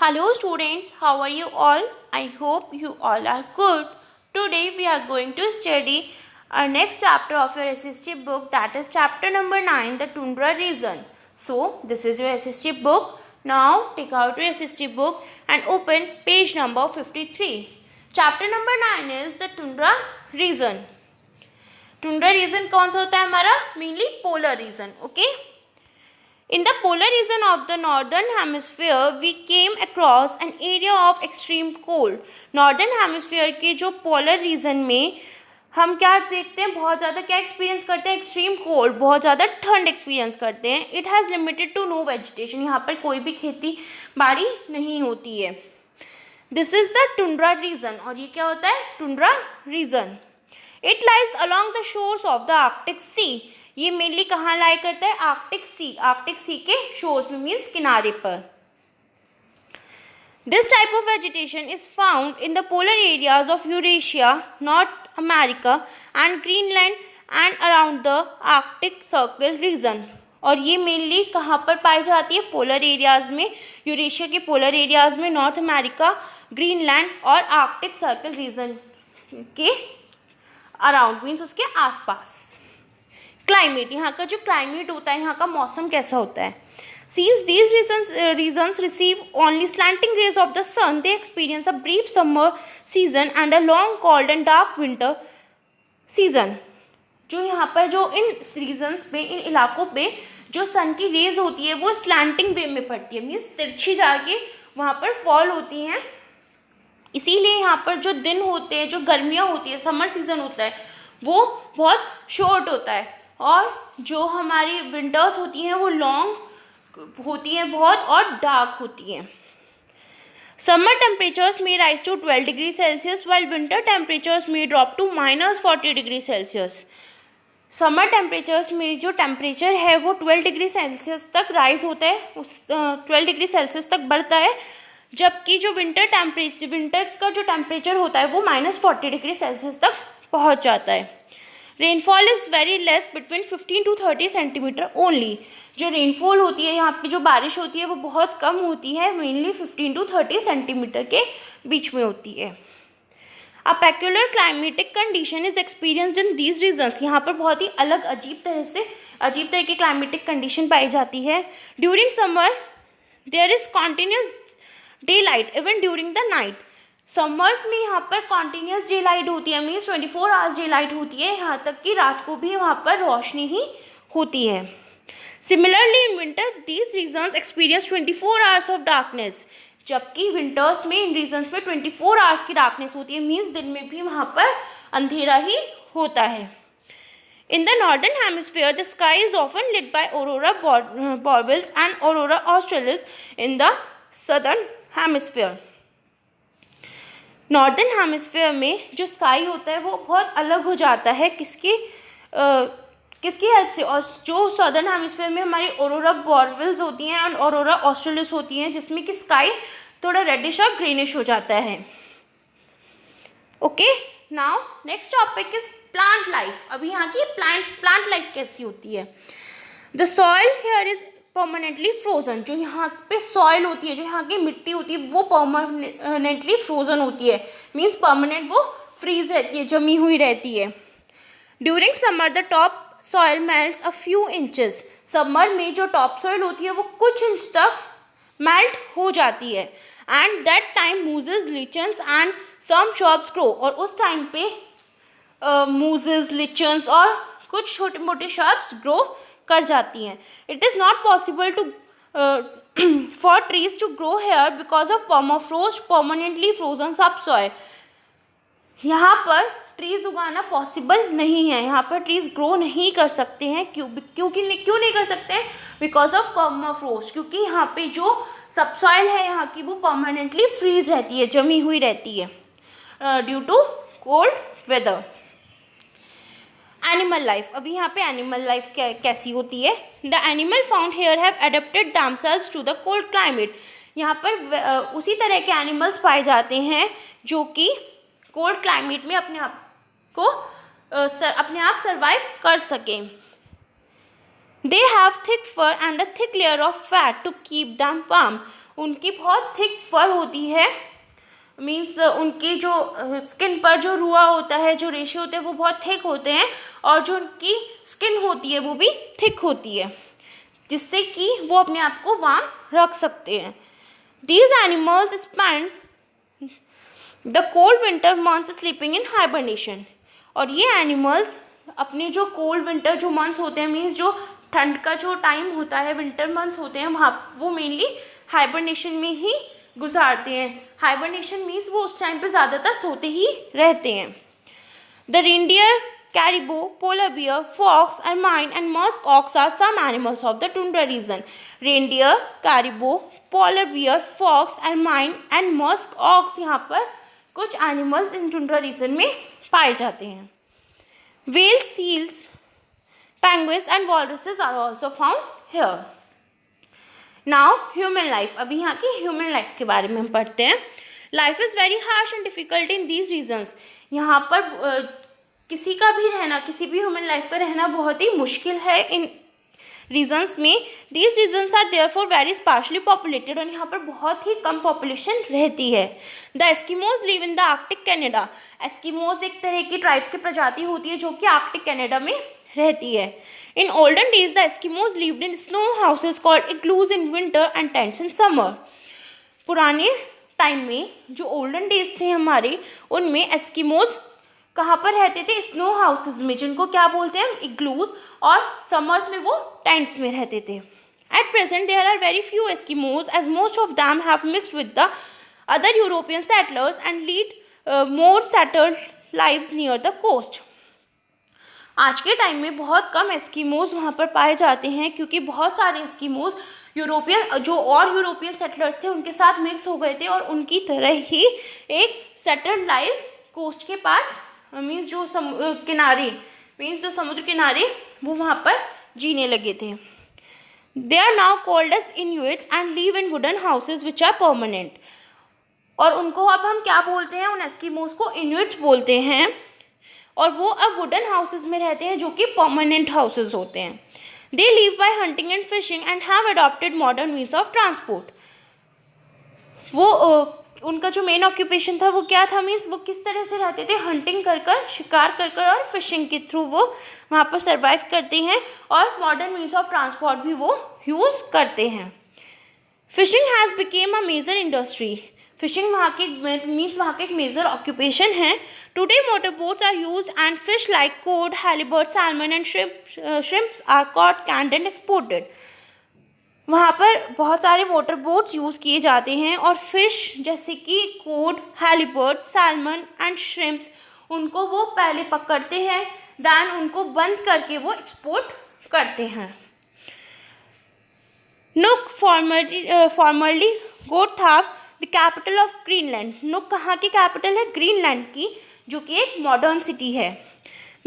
Hello students, how are you all? I hope you all are good. Today we are going to study our next chapter of your SST book, that is chapter number 9, the Tundra region. So this is your SST book. Now take out your SST book and open page number 53. Chapter number 9 is the Tundra region. Tundra region कौन सा होता है हमारा? Mainly polar region. Okay. In the polar region of the northern hemisphere, we came across an area of extreme cold. Northern hemisphere के जो polar region में हम क्या देखते हैं, बहुत ज़्यादा क्या एक्सपीरियंस करते हैं, एक्सट्रीम कोल्ड, बहुत ज़्यादा ठंड एक्सपीरियंस करते हैं. It has limited to no vegetation, यहाँ पर कोई भी खेती बाड़ी नहीं होती है. This is the tundra region, और ये क्या होता है, tundra region. It lies along the shores of the Arctic sea. ये मेनली कहाँ लाई करता है, आर्कटिक सी के शोर्स में, मीन्स किनारे पर. This type of vegetation is found in the polar areas of Eurasia, North America and Greenland and around the Arctic circle region. और ये मेनली कहाँ पर पाई जाती है, पोलर एरियाज में, यूरेशिया के पोलर एरियाज में, नॉर्थ अमेरिका, ग्रीनलैंड और आर्कटिक सर्कल रीजन के अराउंड, मीन्स उसके आसपास. क्लाइमेट, यहाँ का जो क्लाइमेट होता है, यहाँ का मौसम कैसा होता है. Since these regions receive only slanting rays of the sun, they experience a brief summer season and a long cold and dark winter season. जो यहाँ पर जो इन रीजन्स पे, इन इलाकों पे जो सन की रेज होती है वो स्लैंटिंग वे में पड़ती है, मीन्स तिरछी जाके वहाँ पर फॉल होती हैं. इसीलिए यहाँ पर जो दिन होते हैं, जो गर्मियाँ होती है, समर सीजन होता है, वो बहुत शॉर्ट होता है, और जो हमारी विंटर्स होती हैं वो लॉन्ग होती हैं बहुत, और डार्क होती हैं. समर टेम्परेचर्स में rise to 12 degree Celsius while winter temperatures में drop to -40 degree Celsius. Summer temperatures में जो टेम्परेचर है वो 12 डिग्री सेल्सियस तक राइज होता है, उस 12 डिग्री सेल्सियस तक बढ़ता है, जबकि जो विंटर का जो टेम्परेचर होता है वो -40 डिग्री सेल्सियस तक पहुंच जाता है. Rainfall is very less, between 15 to 30 centimetre only. जो रेनफॉल होती है, यहाँ पे जो बारिश होती है वो बहुत कम होती है, मेनली 15 to 30 सेंटीमीटर के बीच में होती है. A peculiar climatic condition is experienced in these regions. यहाँ पर बहुत ही अलग अजीब तरह की क्लाइमेटिक कंडीशन पाई जाती है. During summer there is continuous day light even during the night. Summers में यहाँ पर कॉन्टीन्यूस डे लाइट होती है, मीन्स 24 आवर्स डे लाइट होती है, यहाँ तक कि रात को भी वहाँ पर रोशनी ही होती है. Similarly in winter these regions experience 24 hours of darkness. जबकि विंटर्स में इन रीजन्स में 24 आवर्स की डार्कनेस होती है, मीन्स दिन में भी वहाँ पर अंधेरा ही होता है. In the northern hemisphere, the sky is often lit by aurora borealis and aurora australis in the southern hemisphere. Northern hemisphere में जो स्काई होता है वो बहुत अलग हो जाता है, किसकी हेल्प से, और जो सदर्न हेमिस्फीयर में हमारी ऑरोरा बोरेलिस होती हैं और ऑरोरा ऑस्ट्रेलिस होती हैं, जिसमें कि स्काई थोड़ा रेडिश और ग्रीनिश हो जाता है. Okay, now next topic is plant life. अभी यहाँ की प्लांट लाइफ कैसी होती है. The soil here is permanently frozen. जो यहाँ पे सॉइल होती है, जो यहाँ की मिट्टी होती है, वो परमानेंटली फ्रोजन होती है, मीन्स परमानेंट वो फ्रीज रहती है, जमी हुई रहती है. During summer the top soil melts a few inches. Summer में जो टॉप सॉइल होती है वो कुछ इंच तक मेल्ट हो जाती है. And that time mooses, lichens and some shrubs grow. और उस टाइम पे मूजेस, लिचन्स और कुछ छोटे मोटे श्रब्स ग्रो कर जाती हैं. It is not possible to for trees to grow here because of permafrost permanently frozen subsoil. यहाँ पर ट्रीज उगाना पॉसिबल नहीं है, यहाँ पर ट्रीज ग्रो नहीं कर सकते हैं. क्यों नहीं कर सकते हैं, बिकॉज ऑफ परमाफ्रोस्ट, क्योंकि यहाँ पे जो सबसॉइल है यहाँ की वो परमानेंटली फ्रीज रहती है, जमी हुई रहती है, due to cold weather. Animal life. अभी यहाँ पे एनिमल लाइफ कैसी होती है. The animal found here have adapted themselves to the cold climate. यहाँ पर उसी तरह के एनिमल्स पाए जाते हैं जो कि कोल्ड क्लाइमेट में अपने आप सर्वाइव कर सकें. They have thick fur and a thick layer of fat to keep them warm. उनकी बहुत थिक फर होती है, मीन्स उनकी जो स्किन पर जो रुआ होता है, जो रेशे होते हैं वो बहुत थिक होते हैं, और जो उनकी स्किन होती है वो भी थिक होती है, जिससे कि वो अपने आप को वार्म रख सकते हैं। These animals spend the cold winter months sleeping in hibernation। और ये एनिमल्स अपने जो कोल्ड विंटर जो मंथ्स होते हैं, मीन्स जो ठंड का जो टाइम होता है, विंटर मंथ्स होते हैं, वहाँ वो मेनली हाइबरनेशन में ही गुजारते हैं। हाइबरनेशन मीन्स वो उस टाइम पे ज़्यादातर सोते ही रहते हैं। The reindeer, caribou, polar bear, fox, ermine and musk ox are some animals of the tundra region। Reindeer, caribou, polar bear, fox, ermine and musk ox यहाँ पर कुछ एनिमल्स इन टुंड्रा रीजन में पाए जाते हैं। Whales, seals, penguins and walruses are also found here। Now human life। अभी यहाँ की ह्यूमन लाइफ के बारे में हम पढ़ते हैं। Life is very harsh and difficult in these regions। यहाँ पर किसी का भी रहना, किसी भी ह्यूमन लाइफ का रहना बहुत ही मुश्किल है इन रीजन्स में। These regions are therefore very sparsely populated. और यहाँ पर बहुत ही कम पॉपुलेशन रहती है। The Eskimos live in the Arctic Canada. Eskimos एक तरह की ट्राइब्स की प्रजाति होती है जो कि आर्कटिक कनाडा में रहती है। In olden days the Eskimos lived in snow houses called igloos in winter and tents in summer. पुराने टाइम में जो ओल्डन डेज थे हमारे, उनमें एस्किमोज कहाँ पर रहते थे? स्नो हाउसेज में, जिनको क्या बोलते हैं? इग्लूज। और समर्स में वो टेंट्स में रहते थे। At present there are very few Eskimos as most of them have mixed with the other European settlers and lead more settled lives near the coast. आज के टाइम में बहुत कम एस्किमोज वहाँ पर पाए जाते हैं, क्योंकि बहुत सारे एस्किमोज यूरोपियन सेटलर्स थे उनके साथ मिक्स हो गए थे, और उनकी तरह ही एक सेटल्ड लाइफ कोस्ट के पास, मीन्स जो समुद्र किनारे वो वहाँ पर जीने लगे थे। They are now called as Inuits and live in wooden houses which are permanent. और उनको अब हम क्या बोलते हैं? उन एस्किमोज को इन्यूइट्स बोलते हैं, और वो अब वुडन हाउसेज में रहते हैं जो कि परमानेंट हाउसेज होते हैं। They live by hunting and fishing and have adopted modern means of transport. वो उनका जो मेन ऑक्यूपेशन था वो क्या था? मीन्स वो किस तरह से रहते थे? हंटिंग कर कर, शिकार कर कर और फिशिंग के थ्रू वो वहाँ पर सर्वाइव करते हैं, और मॉडर्न मीन्स ऑफ ट्रांसपोर्ट भी वो यूज़ करते हैं। Fishing has become a major industry. Fishing वहाँ का एक मेजर ऑक्यूपेशन है। Today motor boats are use and fish like cod, halibut, salmon and shrimps are caught, canned and exported. वहाँ पर बहुत सारे मोटर बोट्स यूज़ किए जाते हैं, और फिश जैसे कि code, halibut, salmon and shrimps, उनको वो पहले पकड़ते हैं, दैन उनको बंद करके वो एक्सपोर्ट करते हैं। Nuuk formerly Godthab the capital of Greenland. Nuuk कहाँ की कैपिटल है? ग्रीनलैंड की, जो कि एक मॉडर्न सिटी है।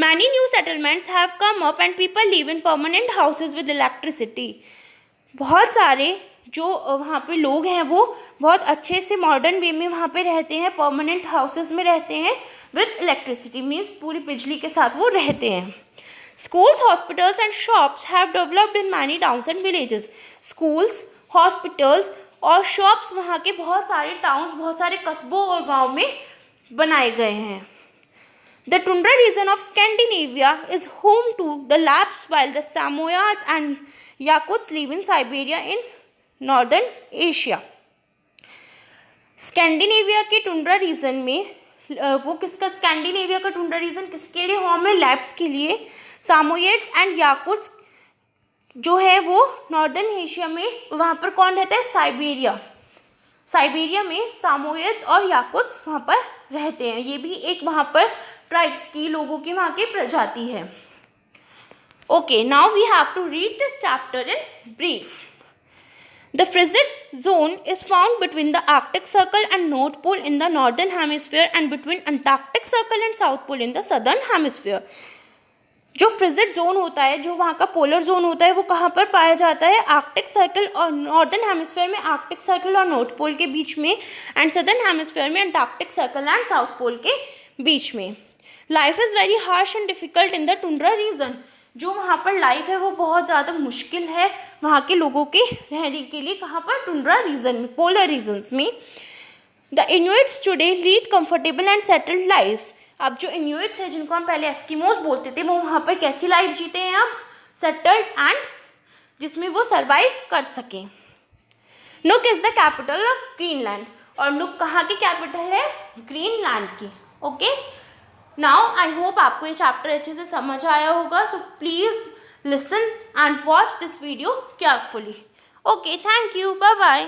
Many new settlements have come up and people live in permanent houses with electricity. बहुत सारे जो वहाँ पे लोग हैं वो बहुत अच्छे से मॉडर्न वे में वहाँ पे रहते हैं, परमानेंट हाउसेस में रहते हैं विद इलेक्ट्रिसिटी, मीन्स पूरी बिजली के साथ वो रहते हैं। Schools, hospitals and shops have developed in many towns and villages. Schools, hospitals और शॉप्स वहाँ के बहुत सारे टाउन्स, बहुत सारे कस्बों और गाँव में बनाए गए हैं। The tundra region of Scandinavia is home to the Lapps, while the Samoyeds and Yakuts live in Siberia in northern Asia। Scandinavia के टुंड्रा रीजन में वो किसका? स्कैंडिनेविया का टुंड्रा रीजन किसके लिए होम है? लैप्स के लिए। सामोयेड्स एंड याकुट्स जो है वो नॉर्दर्न एशिया में, वहाँ पर कौन रहता है? साइबेरिया में सामोयेड्स और याकुट्स वहाँ पर रहते हैं। ये भी एक वहाँ पर ट्राइब्स की लोगों की वहाँ की प्रजाति है। Okay, now we have to read this chapter in brief. The frigid zone is found between the Arctic Circle and North Pole in the northern hemisphere and between Antarctic Circle and South Pole in the southern hemisphere। जो frigid zone होता है, जो वहाँ का polar zone होता है, वो कहाँ पर पाया जाता है? आर्कटिक सर्कल और नॉर्दर्न हेमिस्फीयर में, आर्कटिक सर्कल और नॉर्थ पोल के बीच में, एंड सदर्न हेमिस्फीयर में Antarctic circle and South Pole के बीच में। Life is very harsh and difficult in the tundra region. जो वहाँ पर लाइफ है वो बहुत ज़्यादा मुश्किल है वहाँ के लोगों के रहने के लिए, कहाँ पर, टुंड्रा रीजन में, पोलर रीजन्स में। The Inuits today lead comfortable and settled lifes. अब जो इन्यूइट्स हैं जिनको हम पहले एस्किमोस बोलते थे, वो वहाँ पर कैसी लाइफ जीते हैं अब, सेटल्ड एंड जिसमें वो सर्वाइव कर सकें। नुक is the capital of Greenland, और नुक कहाँ की कैपिटल है, ग्रीनलैंड की। ओके, नाउ आई होप आपको ये चैप्टर अच्छे से समझ आया होगा, so please listen and watch this video carefully. Okay, thank you, bye bye.